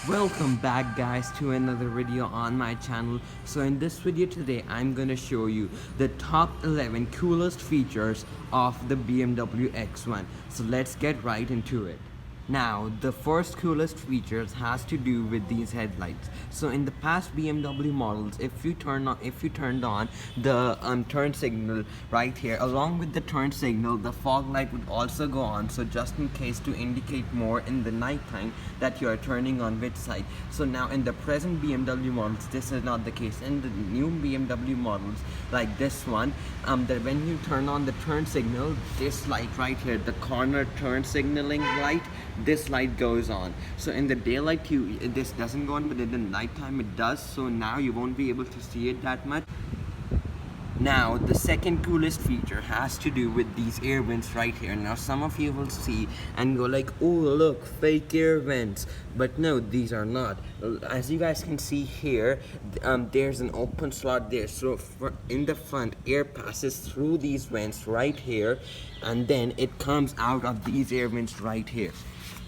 Welcome back guys to another video on my channel. So in this video today I'm gonna show you the top 11 coolest features of the BMW X1. So let's get right into it. Now, the first coolest features has to do with these headlights. So in the past BMW models, if you turned on the turn signal right here, along with the turn signal, the fog light would also go on. So just in case to indicate more in the night time that you are turning on which side. So now in the present BMW models, this is not the case. In the new BMW models, like this one, that when you turn on the turn signal, this light right here, the corner turn signaling light, this light goes on. So in the daylight this doesn't go on, but in the nighttime it does. So now you won't be able to see it that much. Now the second coolest feature has to do with these air vents right here. Now some of you will see and go like, oh look, fake air vents, but no, these are not. As you guys can see here, there's an open slot there, so in the front air passes through these vents right here, and then it comes out of these air vents right here,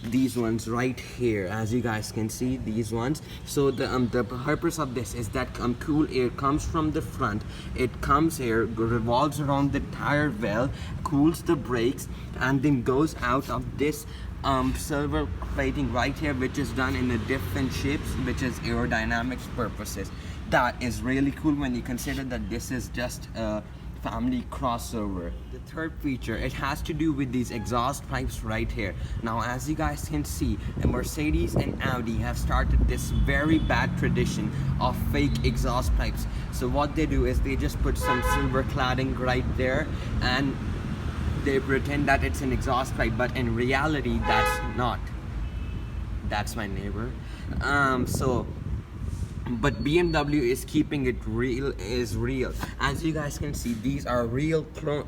these ones right here, as you guys can see, these ones. So the purpose of this is that cool air comes from the front, it comes here, revolves around the tire well, cools the brakes, and then goes out of this silver plating right here, which is done in a different shapes, which is aerodynamics purposes. That is really cool when you consider that this is just a family crossover. The third feature, it has to do with these exhaust pipes right here. Now as you guys can see, Mercedes and Audi have started this very bad tradition of fake exhaust pipes. So what they do is they just put some silver cladding right there and they pretend that it's an exhaust pipe, but in reality that's not. That's my neighbor. But BMW is keeping it real. As you guys can see, these are real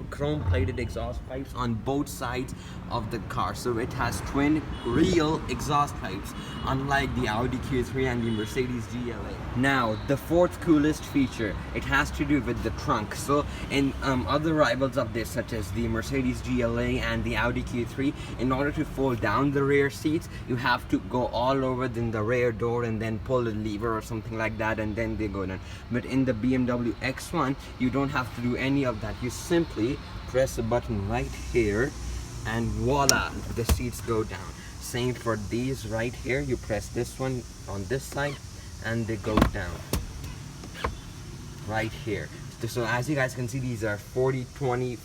chrome plated exhaust pipes on both sides of the car. So it has twin real exhaust pipes, unlike the Audi Q3 and the Mercedes GLA. Now the fourth coolest feature, it has to do with the trunk. So in other rivals of this, such as the Mercedes GLA and the Audi Q3, in order to fold down the rear seats, you have to go all over in the rear door and then pull a lever or something like that, and then they go down. But in the BMW X1, you don't have to do any of that. You simply press a button right here and voila, the seats go down. Same for these right here, you press this one on this side and they go down right here. So as you guys can see, these are 40 20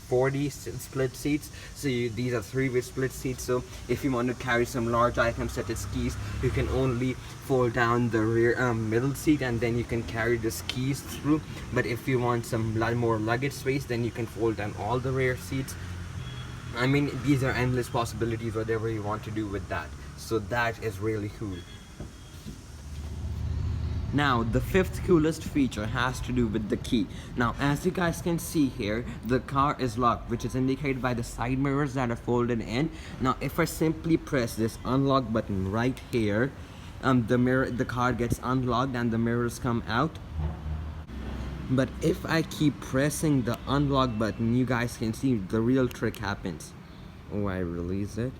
40 split seats. So these are three-way split seats. So if you want to carry some large items such as keys, you can only fold down the rear middle seat and then you can carry the keys through. But if you want some more luggage space, then you can fold down all the rear seats. I mean, these are endless possibilities, whatever you want to do with that. So that is really cool. Now the fifth coolest feature has to do with the key. Now as you guys can see here, the car is locked, which is indicated by the side mirrors that are folded in. Now if I simply press this unlock button right here, the car gets unlocked and the mirrors come out. But if I keep pressing the unlock button, you guys can see the real trick happens. Oh, I release it.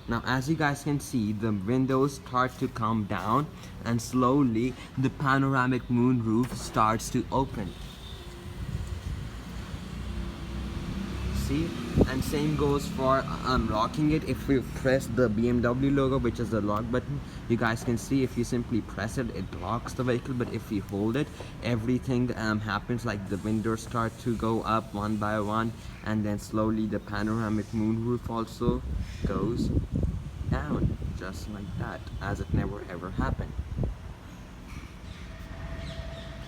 Now as you guys can see, the windows start to come down and slowly the panoramic moonroof starts to open. See? And same goes for unlocking it. If we press the BMW logo, which is the lock button, you guys can see if you simply press it, it locks the vehicle. But if you hold it, everything happens, like the windows start to go up one by one, and then slowly the panoramic moonroof also goes down, just like that, as it never ever happened.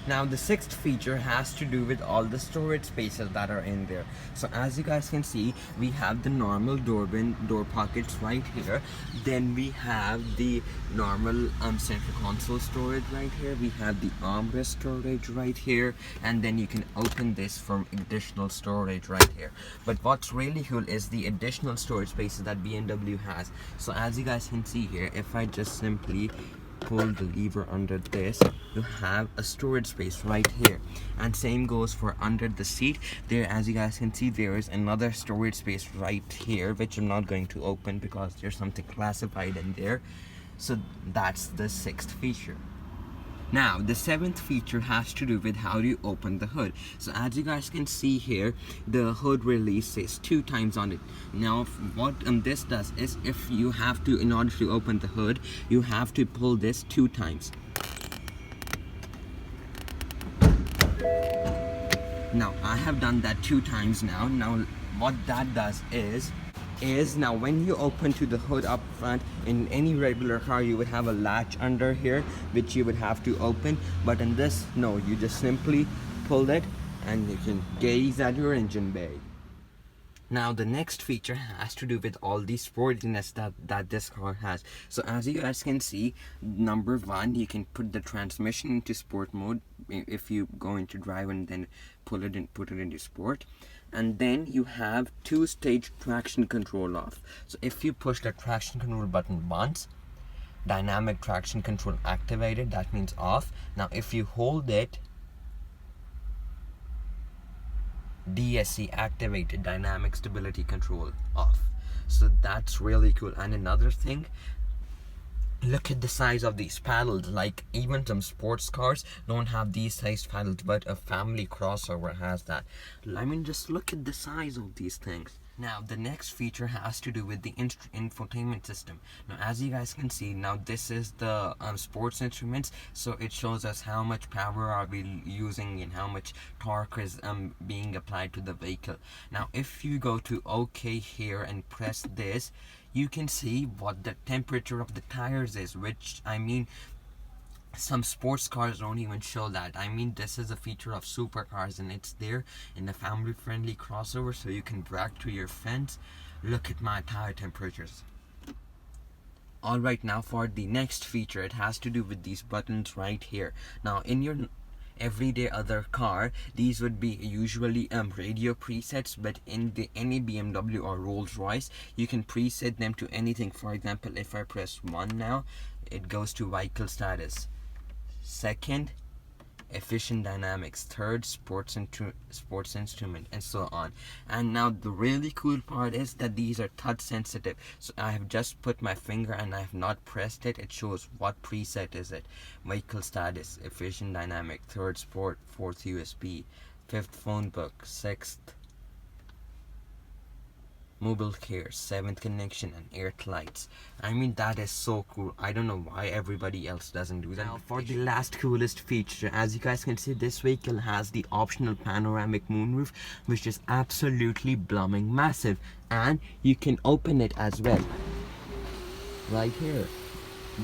Now the sixth feature has to do with all the storage spaces that are in there. So as you guys can see, we have the normal door pockets right here. Then we have the normal central console storage right here. We have the armrest storage right here, and then you can open this for additional storage right here. But what's really cool is the additional storage spaces that BMW has. So as you guys can see here, if I just simply pull the lever under this, you have a storage space right here. And same goes for under the seat there. As you guys can see, there is another storage space right here, which I'm not going to open because there's something classified in there. So that's the 6th feature. Now the 7th feature has to do with how you open the hood. So as you guys can see here, the hood release says 2 times on it. Now what this does is, if you have to, in order to open the hood, you have to pull this 2 times. Now I have done that 2 times now. Now what that does is now when you open to the hood up front, in any regular car you would have a latch under here which you would have to open, but in this, no, you just simply pull it and you can gaze at your engine bay. Now the next feature has to do with all the sportiness that this car has. So as you guys can see, number 1, you can put the transmission into sport mode if you go into drive and then put it into sport. And then you have 2-stage traction control off. So if you push the traction control button once, dynamic traction control activated, that means off. Now if you hold it, DSC activated, dynamic stability control off. So that's really cool. And another thing, look at the size of these paddles. Like, even some sports cars don't have these sized paddles, but a family crossover has that. I mean, just look at the size of these things. Now the next feature has to do with the infotainment system. Now as you guys can see, now this is the sports instruments, so it shows us how much power are we using and how much torque is being applied to the vehicle. Now if you go to OK here and press this, you can see what the temperature of the tires is, which, I mean, some sports cars don't even show that. I mean, this is a feature of supercars and it's there in a family friendly crossover, so you can brag to your friends, look at my tire temperatures. Alright, now for the next feature, it has to do with these buttons right here. Now in your everyday other car, these would be usually radio presets, but in any BMW or Rolls Royce, you can preset them to anything. For example, if I press 1 now, it goes to vehicle status. 2nd, efficient dynamics. 3rd, sports instrument, and so on. And now the really cool part is that these are touch sensitive. So I have just put my finger and I have not pressed it. It shows what preset is it. Vehicle status, efficient dynamic. 3rd, sport. 4th, USB. 5th, phone book. 6th, mobile care. 7th, connection and earth lights. I mean, that is so cool. I don't know why everybody else doesn't do that. Now for the last coolest feature, as you guys can see, this vehicle has the optional panoramic moonroof, which is absolutely blooming massive, and you can open it as well right here.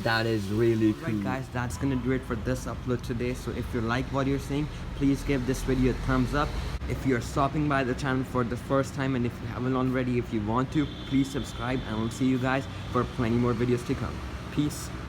That is really cool. Right guys, that's gonna do it for this upload today. So if you like what you're seeing, please give this video a thumbs up. If you're stopping by the channel for the first time, and if you haven't already, if you want to, please subscribe, and I'll see you guys for plenty more videos to come. Peace.